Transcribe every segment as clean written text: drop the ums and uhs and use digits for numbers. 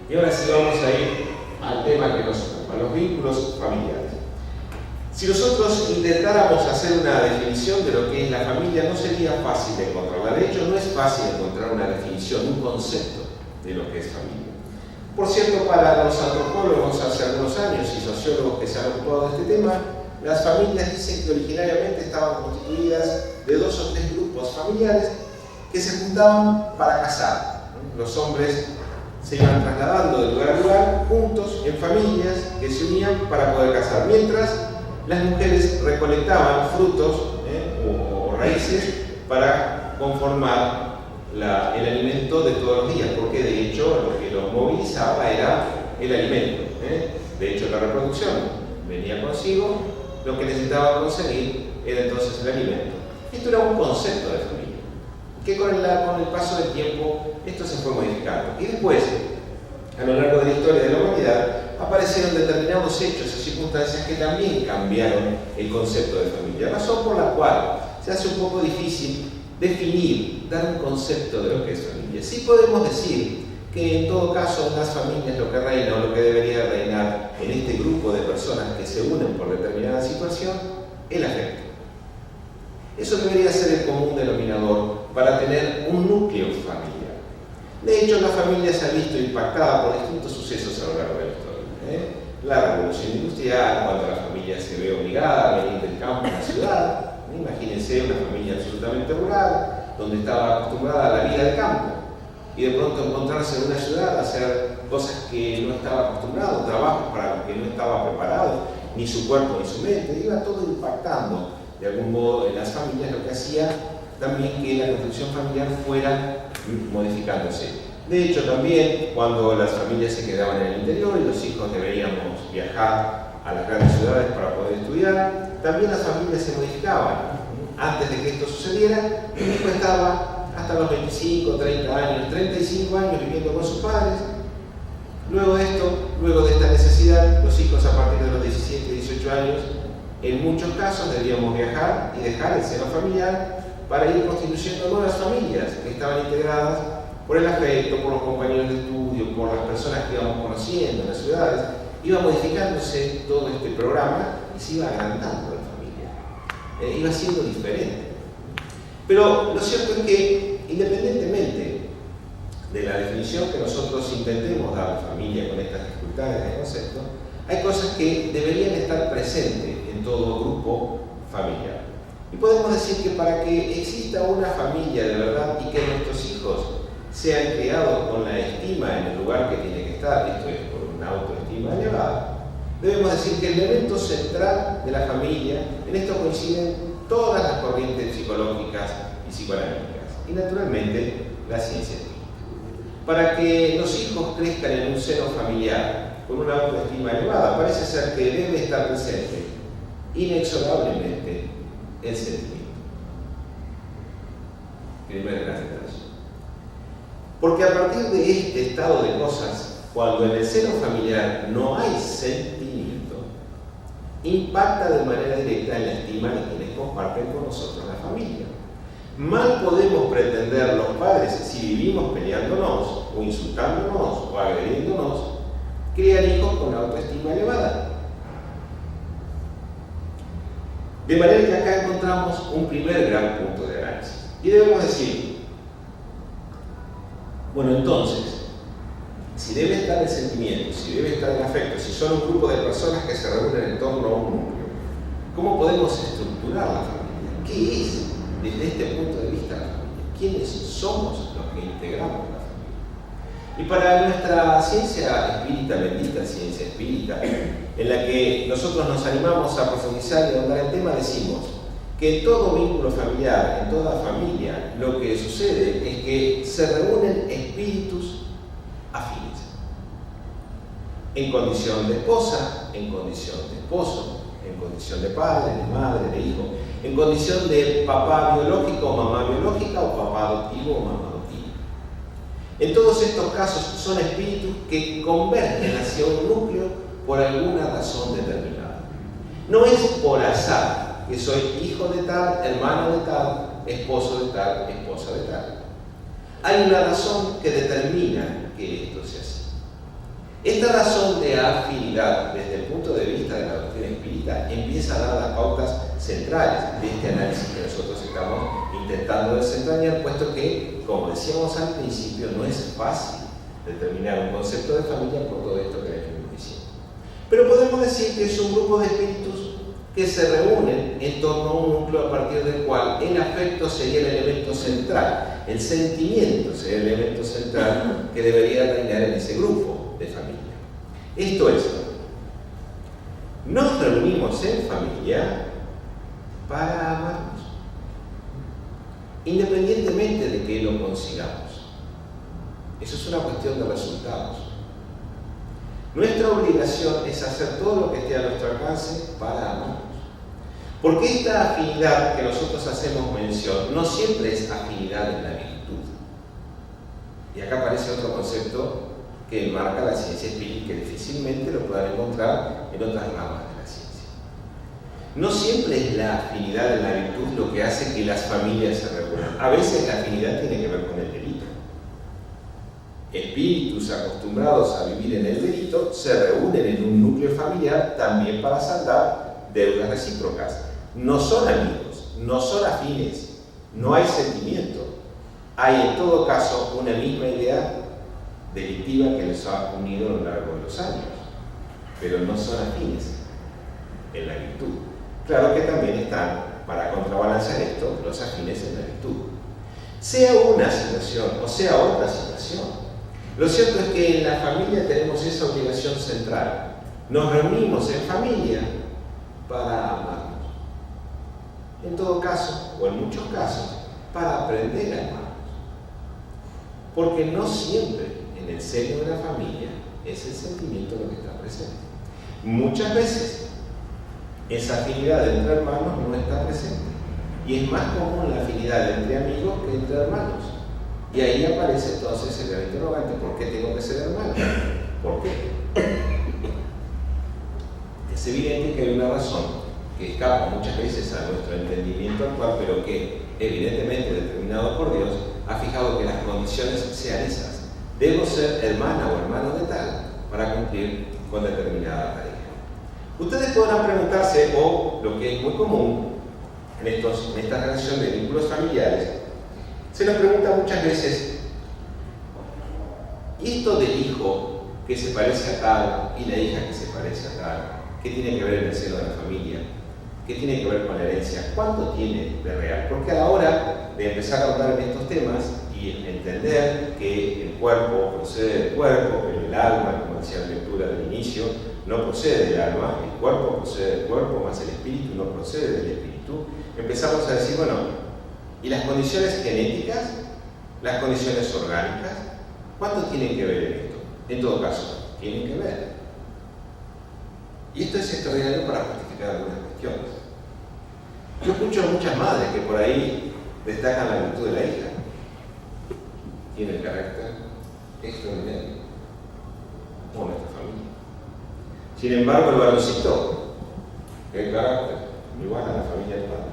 Y ahora sí vamos a ir al tema que nos ocupa, los vínculos familiares. Si nosotros intentáramos hacer una definición de lo que es la familia, no sería fácil de encontrarla. De hecho, no es fácil encontrar una definición, un concepto de lo que es familia. Por cierto, para los antropólogos hace algunos años y sociólogos que se han ocupado de este tema, las familias dicen que originariamente estaban constituidas de 2 o 3 grupos familiares que se juntaban para cazar. Los hombres se iban trasladando de lugar a lugar juntos en familias que se unían para poder cazar, mientras las mujeres recolectaban frutos o raíces para conformar el alimento de todos los días, porque de hecho lo que los movilizaba era el alimento. De hecho, la reproducción venía consigo, lo que necesitaban conseguir era entonces el alimento. Esto era un concepto de familia, que con el paso del tiempo esto se fue modificando. Y después, a lo largo de la historia de la humanidad, aparecieron determinados hechos o circunstancias que también cambiaron el concepto de familia, razón por la cual se hace un poco difícil definir, dar un concepto de lo que es familia. Sí podemos decir que en todo caso en las familias lo que reina o lo que debería reinar en este grupo de personas que se unen por determinada situación, el afecto. Eso debería ser el común denominador para tener un núcleo familiar. De hecho, la familia se ha visto impactada por distintos sucesos a lo largo de la historia. La revolución industrial, cuando la familia se ve obligada a venir del campo a la ciudad. Imagínense una familia absolutamente rural, donde estaba acostumbrada a la vida de campo, y de pronto encontrarse en una ciudad, hacer cosas que no estaba acostumbrado, trabajos para los que no estaba preparado, ni su cuerpo ni su mente, iba todo impactando de algún modo en las familias, lo que hacía también que la construcción familiar fuera modificándose. De hecho, también cuando las familias se quedaban en el interior y los hijos deberíamos viajar a las grandes ciudades para poder estudiar, también las familias se modificaban. Antes de que esto sucediera, el hijo estaba hasta los 25, 30 años, 35 años viviendo con sus padres. Luego de esta necesidad, los hijos a partir de los 17, 18 años, en muchos casos debíamos viajar y dejar el seno familiar para ir constituyendo nuevas familias que estaban integradas por el afecto, por los compañeros de estudio, por las personas que íbamos conociendo en las ciudades. Iba modificándose todo este programa y se iba agrandando la familia. Iba siendo diferente. Pero lo cierto es que, independientemente de la definición que nosotros intentemos dar a la familia con estas dificultades de concepto, hay cosas que deberían estar presentes en todo grupo familiar. Y podemos decir que para que exista una familia de verdad y que nuestros hijos sean criados con la estima en el lugar que tiene que estar, esto es por una autoestima elevada, debemos decir que el elemento central de la familia, en esto coinciden todas las corrientes psicológicas y psicoanalíticas, y naturalmente la ciencia espírita. Para que los hijos crezcan en un seno familiar con una autoestima elevada, parece ser que debe estar presente inexorablemente el sentimiento. Primer gran detalle. Porque a partir de este estado de cosas, cuando en el seno familiar no hay sentimiento, impacta de manera directa en la estima de quienes comparten con nosotros la familia. Mal podemos pretender los padres, si vivimos peleándonos, o insultándonos, o agrediéndonos, criar hijos con autoestima elevada. De manera que acá encontramos un primer gran punto de análisis. Y debemos decir, bueno, entonces, si debe estar el sentimiento, si debe estar el afecto, si son un grupo de personas que se reúnen en torno a un núcleo, ¿cómo podemos estructurar la familia? ¿Qué es, desde este punto de vista, la familia? ¿Quiénes somos los que integramos la familia? Y para nuestra ciencia espírita, bendita ciencia espírita, en la que nosotros nos animamos a profundizar y ahondar el tema, decimos que en todo vínculo familiar, en toda familia, lo que sucede es que se reúnen espíritus afines. En condición de esposa, en condición de esposo, en condición de padre, de madre, de hijo, en condición de papá biológico o mamá biológica, o papá adoptivo o mamá adoptiva. En todos estos casos son espíritus que convergen hacia un núcleo por alguna razón determinada. No es por azar que soy hijo de tal, hermano de tal, esposo de tal, esposa de tal. Hay una razón que determina que esto sea así. Esta razón de afinidad, desde el punto de vista de la doctrina espírita, empieza a dar las pautas centrales de este análisis que nosotros estamos intentando desentrañar, puesto que, como decíamos al principio, no es fácil determinar un concepto de familia por todo esto que venimos diciendo. Pero podemos decir que es un grupo de espíritus que se reúnen en torno a un núcleo a partir del cual el afecto sería el elemento central, el sentimiento sería el elemento central que debería reinar en ese grupo de familia. Esto es, nos reunimos en familia para amarnos, independientemente de que lo consigamos. Eso es una cuestión de resultados. Nuestra obligación es hacer todo lo que esté a nuestro alcance para amarnos. Porque esta afinidad que nosotros hacemos mención no siempre es afinidad en la virtud. Y acá aparece otro concepto que enmarca la ciencia espírita, que difícilmente lo puedan encontrar en otras ramas de la ciencia. No siempre es la afinidad en la virtud lo que hace que las familias se reúnan. A veces la afinidad tiene que ver con el delito. Espíritus acostumbrados a vivir en el delito se reúnen en un núcleo familiar también para saldar deudas recíprocas. No son amigos, no son afines, no hay sentimiento. Hay en todo caso una misma idea delictiva que les ha unido a lo largo de los años, pero no son afines en la virtud. Claro que también están, para contrabalancear esto, los afines en la virtud. Sea una situación o sea otra situación, lo cierto es que en la familia tenemos esa obligación central. Nos reunimos en familia para amarnos. En todo caso, o en muchos casos, para aprender a amarnos. Porque no siempre en el seno de la familia es el sentimiento lo que está presente. Muchas veces esa afinidad entre hermanos no está presente. Y es más común la afinidad entre amigos que entre hermanos. Y ahí aparece entonces el gran interrogante: ¿por qué tengo que ser hermano? ¿Por qué? Es evidente que hay una razón que escapa muchas veces a nuestro entendimiento actual, pero que, evidentemente determinado por Dios, ha fijado que las condiciones sean esas. Debo ser hermana o hermano de tal para cumplir con determinada tarea. Ustedes podrán preguntarse, o lo que es muy común en esta relación de vínculos familiares, se nos pregunta muchas veces: ¿y esto del hijo que se parece a tal y la hija que se parece a tal, qué tiene que ver en el seno de la familia? ¿Qué tiene que ver con la herencia? ¿Cuánto tiene de real? Porque a la hora de empezar a hablar en estos temas y entender que el cuerpo procede del cuerpo, pero el alma, como decía la lectura del inicio, no procede del alma, el cuerpo procede del cuerpo, más el espíritu no procede del espíritu, empezamos a decir, bueno, ¿y las condiciones genéticas? ¿Las condiciones orgánicas? ¿Cuánto tienen que ver en esto? En todo caso, tienen que ver. Y esto es extraordinario para justificar algunas cuestiones. Yo escucho a muchas madres que por ahí destacan la virtud de la hija. Tiene el carácter extraordinario, como nuestra familia. Sin embargo, el varoncito, el carácter, igual a la familia del padre.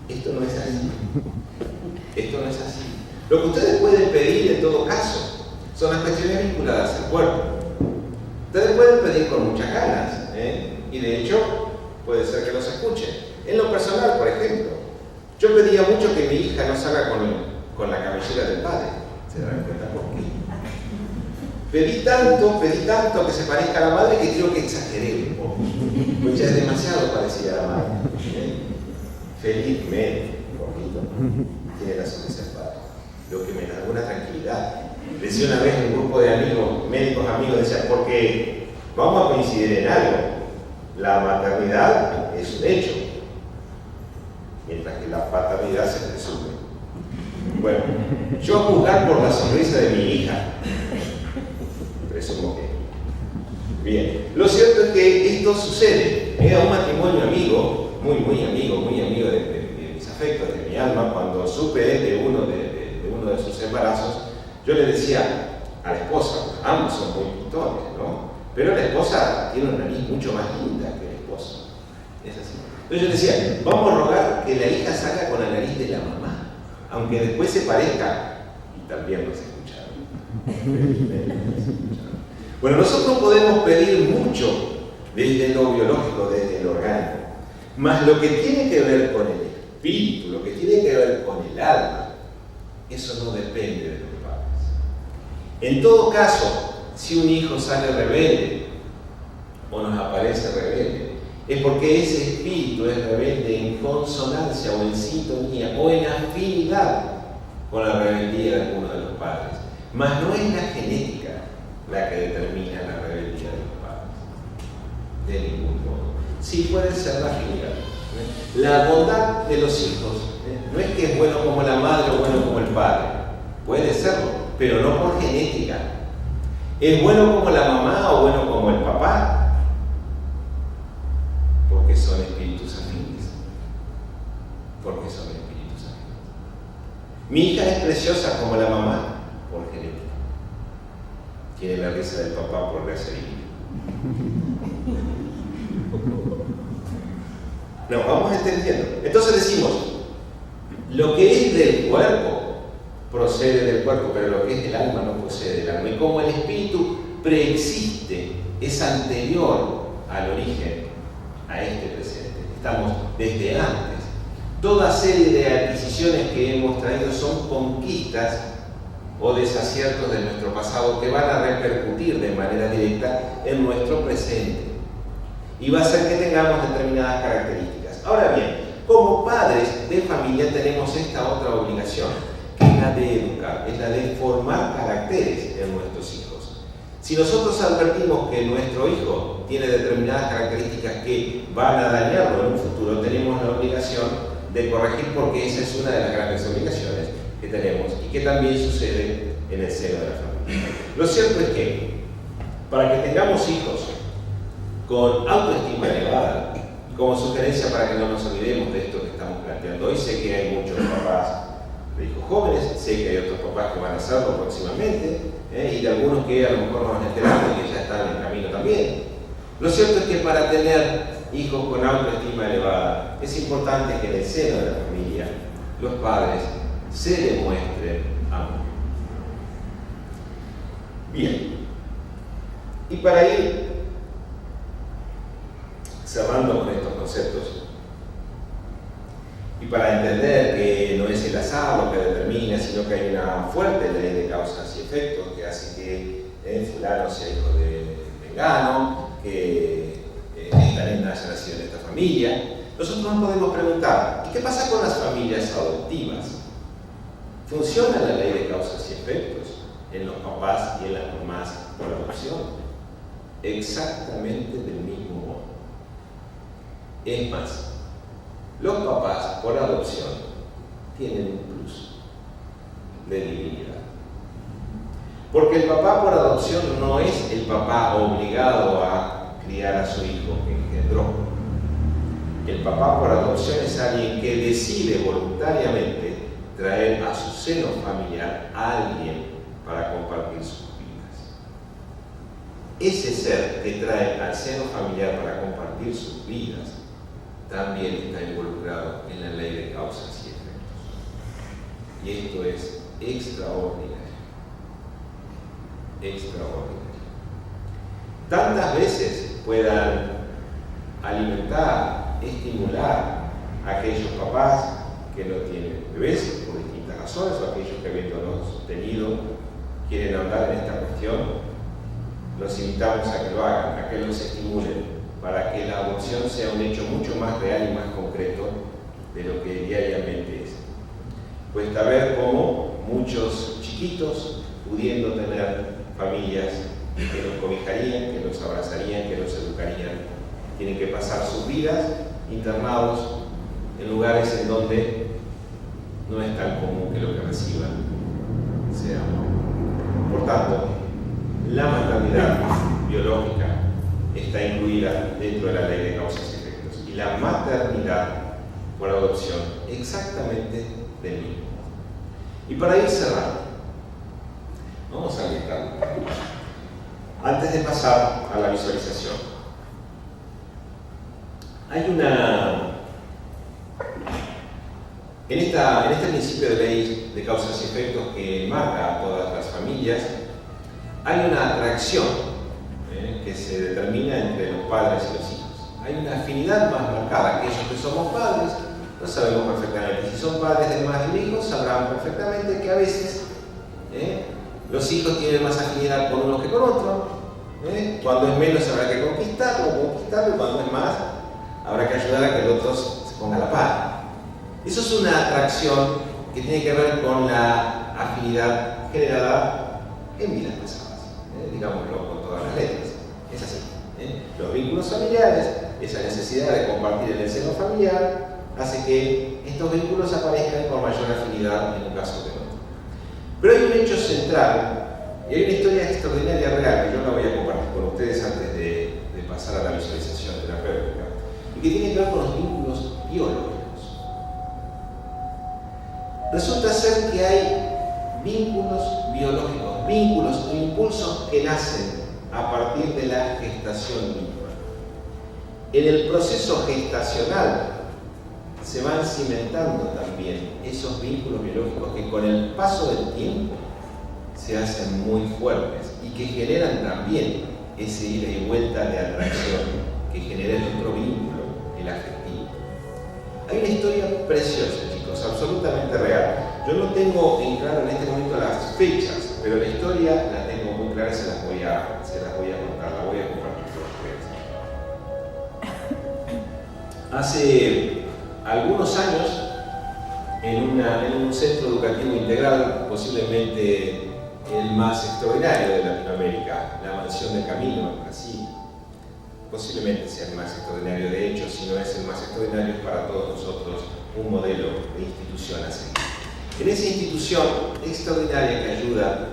Esto no es así. Esto no es así. Lo que ustedes pueden pedir en todo caso son las cuestiones vinculadas al cuerpo. Ustedes pueden pedir con muchas ganas, y de hecho puede ser que los escuchen. En lo personal, por ejemplo, yo pedía mucho que mi hija no salga con la cabellera del padre. ¿Se dan cuenta por qué? Pedí tanto que se parezca a la madre que creo que exageré un poco. Pues ya es demasiado parecida a la madre. Felizmente, un poquito, tiene la sonrisa del padre. Lo que me da alguna tranquilidad. Decía una vez un grupo de amigos, médicos amigos, decían, porque vamos a coincidir en algo. La maternidad es un hecho, mientras que la paternidad se presume. Bueno, yo a juzgar por la sonrisa de mi hija, presumo que. Bien, lo cierto es que esto sucede. Era un matrimonio amigo, muy amigo de mis afectos, de mi alma. Cuando supe de uno de sus embarazos, yo le decía a la esposa, ambos son muy pintones, ¿no? Pero la esposa tiene una nariz mucho más linda que el esposo. Es así. Entonces yo decía, vamos a rogar que la hija salga con la nariz de la mamá, aunque después se parezca, y también los escucharon. Bueno, nosotros podemos pedir mucho desde lo biológico, desde lo orgánico, mas lo que tiene que ver con el espíritu, lo que tiene que ver con el alma, eso no depende de los padres. En todo caso, si un hijo sale rebelde o nos aparece rebelde, es porque ese espíritu es rebelde en consonancia o en sintonía o en afinidad con la rebeldía de alguno de los padres. Mas no es la genética la que determina la rebeldía de los padres. De ningún modo. Sí puede ser la afinidad. La bondad de los hijos no es que es bueno como la madre o bueno como el padre. Puede serlo, pero no por genética. ¿Es bueno como la mamá o bueno como el papá? Porque son espíritus afines. Porque son espíritus afines. Mi hija es preciosa como la mamá por genética. Tiene la risa del papá por gracería. No, vamos entendiendo. Entonces decimos, lo que es del cuerpo procede del cuerpo, pero lo que es del alma no procede del alma. Y como el espíritu preexiste, es anterior al origen, a este presente, estamos desde antes. Toda serie de adquisiciones que hemos traído son conquistas o desaciertos de nuestro pasado que van a repercutir de manera directa en nuestro presente. Y va a hacer que tengamos determinadas características. Ahora bien, como padres de familia tenemos esta otra obligación, que es la de educar, es la de formar caracteres en nuestros hijos. Si nosotros advertimos que nuestro hijo tiene determinadas características que van a dañarlo en un futuro, tenemos la obligación de corregir, porque esa es una de las grandes obligaciones que tenemos y que también sucede en el seno de la familia. Lo cierto es que para que tengamos hijos con autoestima elevada, y como sugerencia para que no nos olvidemos de esto que estamos planteando hoy, sé que hay muchos papás de hijos jóvenes, sé que hay otros papás que van a hacerlo próximamente, y de algunos que a lo mejor nos van enterando y que ya están en camino también. Lo cierto es que para tener hijos con autoestima elevada, es importante que en el seno de la familia los padres se demuestren amor. Bien, y para ir cerrando con estos conceptos, y para entender que no es el azar lo que determina, sino que hay una fuerte ley de causas y efectos que hace que fulano sea hijo de Mengano, que esta nena haya nacido en esta familia, nosotros nos podemos preguntar, ¿y qué pasa con las familias adoptivas? ¿Funciona la ley de causas y efectos en los papás y en las mamás por adopción? Exactamente del mismo modo. Es más, los papás por adopción tienen un plus de divinidad. Porque el papá por adopción no es el papá obligado a criar a su hijo que engendró. El papá por adopción es alguien que decide voluntariamente traer a su seno familiar a alguien para compartir sus vidas. Ese ser que trae al seno familiar para compartir sus vidas también está involucrado en la ley de causas y efectos. Y esto es extraordinario. Extraordinario. Tantas veces puedan alimentar, estimular a aquellos papás que no tienen bebés por distintas razones, o aquellos que habiéndolos tenido quieren hablar en esta cuestión, los invitamos a que lo hagan, a que los estimulen, para que la adopción sea un hecho mucho más real y más concreto de lo que diariamente es. Cuesta ver cómo muchos chiquitos, pudiendo tener familias que los cobijarían, que los abrazarían, que los educarían, tienen que pasar sus vidas internados en lugares en donde no es tan común que lo que reciban sea amor. Por tanto, la maternidad biológica está incluida dentro de la ley de causas y efectos, y la maternidad por adopción exactamente del mismo. Y para ir cerrando, vamos a meditar. Antes de pasar a la visualización, hay En este principio de ley de causas y efectos que marca a todas las familias, hay una atracción que se determina entre los padres y los hijos. Hay una afinidad más marcada. Aquellos que somos padres, lo sabemos perfectamente. Si son padres de más de hijos, sabrán perfectamente que a veces los hijos tienen más afinidad con unos que con otros. Cuando es menos habrá que conquistarlo, y cuando es más habrá que ayudar a que el otro se ponga a la par. Eso es una atracción que tiene que ver con la afinidad generada en vidas pasadas, digámoslo con todas las letras. Es así. Los vínculos familiares, esa necesidad de compartir en el seno familiar, hace que estos vínculos aparezcan con mayor afinidad en un caso que en otro. Pero hay un hecho central y hay una historia extraordinaria real que yo la voy a compartir con ustedes antes de pasar a la visualización terapéutica y que tiene que ver con los vínculos biológicos. Resulta ser que hay vínculos biológicos, vínculos o impulsos que nacen a partir de la gestación misma. En el proceso gestacional se van cimentando también esos vínculos biológicos que con el paso del tiempo se hacen muy fuertes y que generan también ese ida y vuelta de atracción que genera el otro vínculo, el afectivo. Hay una historia preciosa, chicos, absolutamente real. Yo no tengo en claro en este momento las fechas, pero la historia la tengo muy clara y se las voy a contar, la voy a compartir con ustedes. Hace algunos años, en un centro educativo integral, posiblemente el más extraordinario de Latinoamérica, la Mansión del Camino, en Brasil, posiblemente sea el más extraordinario, de hecho, si no es el más extraordinario, es para todos nosotros un modelo de institución a seguir. En esa institución extraordinaria que ayuda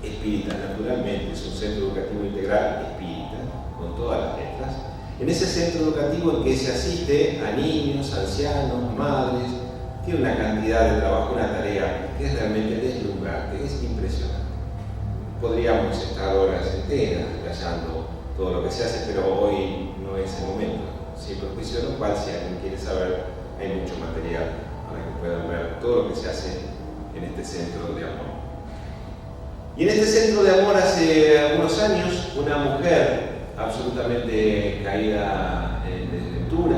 espírita, naturalmente, es un centro educativo integral espírita, con todas las letras. En ese centro educativo en que se asiste a niños, ancianos, madres, tiene una cantidad de trabajo, una tarea que es realmente deslumbrante, es impresionante. Podríamos estar horas enteras detallando todo lo que se hace, pero hoy no es el momento. Sin perjuicio de lo cual, si alguien quiere saber, hay mucho material para que puedan ver todo lo que se hace en este centro de amor. Y en este centro de amor, hace algunos años, una mujer absolutamente caída en desventura,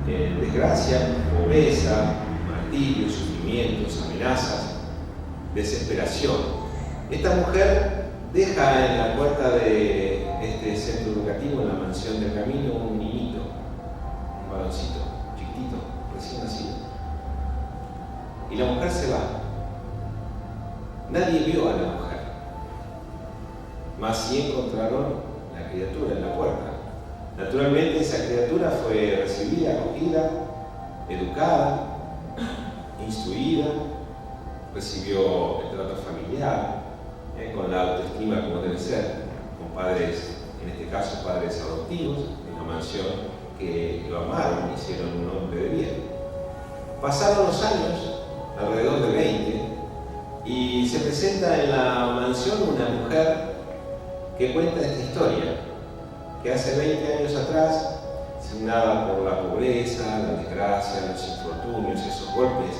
en desgracia, pobreza, martirio, sufrimientos, amenazas, desesperación. Esta mujer deja en la puerta de este centro educativo, en la Mansión del Camino, un niñito, un varoncito, chiquitito, recién nacido. Y la mujer se va. Nadie vio a la mujer, mas sí encontraron la criatura en la puerta. Naturalmente esa criatura fue recibida, acogida, educada, instruida, recibió el trato familiar, con la autoestima como debe ser, con padres, en este caso padres adoptivos, en una mansión que lo amaron y hicieron un hombre de bien. Pasaron los años, alrededor de 20, y se presenta en la mansión una mujer que cuenta esta historia, que hace 20 años atrás, signada por la pobreza, la desgracia, los infortunios, esos golpes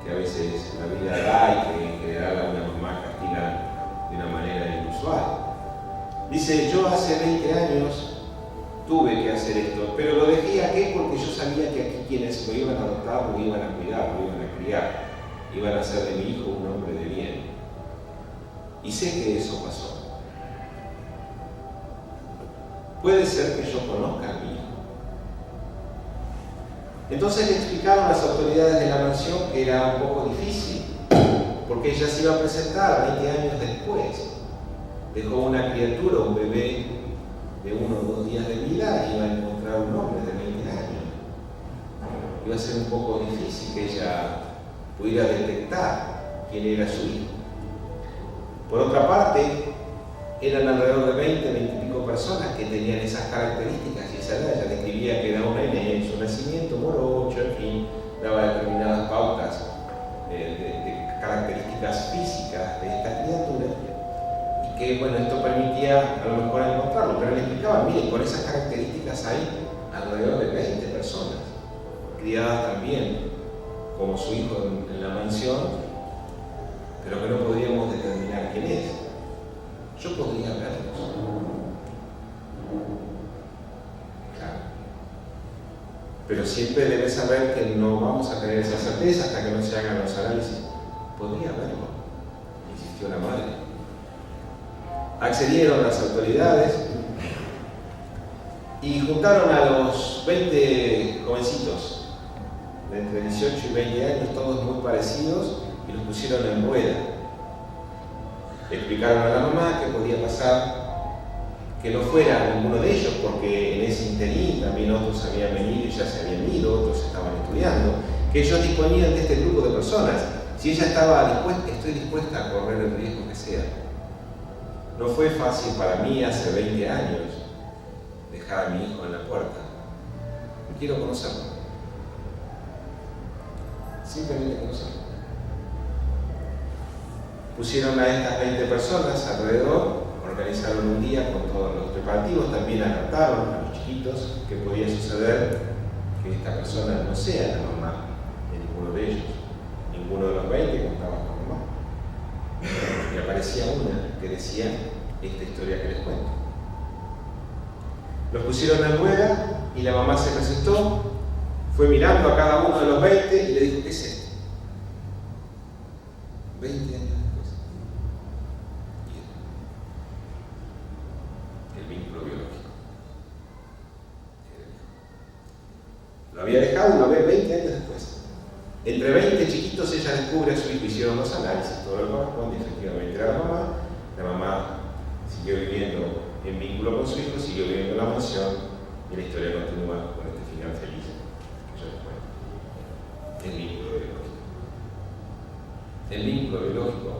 que a veces la vida da y que en general a una mamá castigan de una manera inusual. Dice, yo hace 20 años tuve que hacer esto, pero lo dejé aquí porque yo sabía que aquí quienes lo iban a adoptar, lo iban a cuidar, lo iban a criar, iban a hacer de mi hijo un hombre de bien. Y sé que eso pasó. Puede ser que yo conozca a mi hijo. Entonces le explicaron las autoridades de la mansión que era un poco difícil, porque ella se iba a presentar 20 años después. Dejó una criatura, un bebé de 1 o 2 días de vida, y iba a encontrar un hombre de 20 años. Iba a ser un poco difícil que ella pudiera detectar quién era su hijo. Por otra parte, eran alrededor de 20 y pico personas que tenían esas características y esa edad. Ella describía que era un nene en su nacimiento, morocho, en fin, daba determinadas pautas de características físicas de esta criatura, y que, bueno, esto permitía a lo mejor encontrarlo, pero le explicaban, miren, con esas características hay alrededor de 20 personas, criadas también como su hijo en la mansión, pero que no podríamos determinar quién es. Yo podría verlos. Claro. Pero siempre debes saber que no vamos a tener esa certeza hasta que no se hagan los análisis. Podría verlo, insistió la madre. Accedieron las autoridades y juntaron a los 20 jovencitos de entre 18 y 20 años, todos muy parecidos, y los pusieron en rueda. Le explicaron a la mamá que podía pasar que no fuera ninguno de ellos, porque en ese interín también otros habían venido y ya se habían ido, otros estaban estudiando, que ellos disponían de este grupo de personas. Si ella estaba dispuesta, estoy dispuesta a correr el riesgo que sea. No fue fácil para mí hace 20 años dejar a mi hijo en la puerta. Quiero conocerlo. Simplemente conocerlo. Pusieron a estas 20 personas alrededor, organizaron un día con todos los preparativos, también alertaron a los chiquitos que podía suceder que esta persona no sea la mamá de ninguno de ellos. Ninguno de los 20 contaba con mamá. Y aparecía una que decía esta historia que les cuento. Los pusieron en rueda y la mamá se presentó, fue mirando a cada uno de los 20 y le dijo: ¿qué es esto? 20 años después. El vínculo biológico. Lo había dejado y lo ve 20 años después. Entre 20 chiquitos ella descubre a su hijo, hicieron los análisis, todo lo corresponde, efectivamente era la mamá. La mamá siguió viviendo en vínculo con su hijo, siguió viviendo en la mansión, y la historia continúa con este final feliz que yo les cuento. El vínculo biológico. El vínculo biológico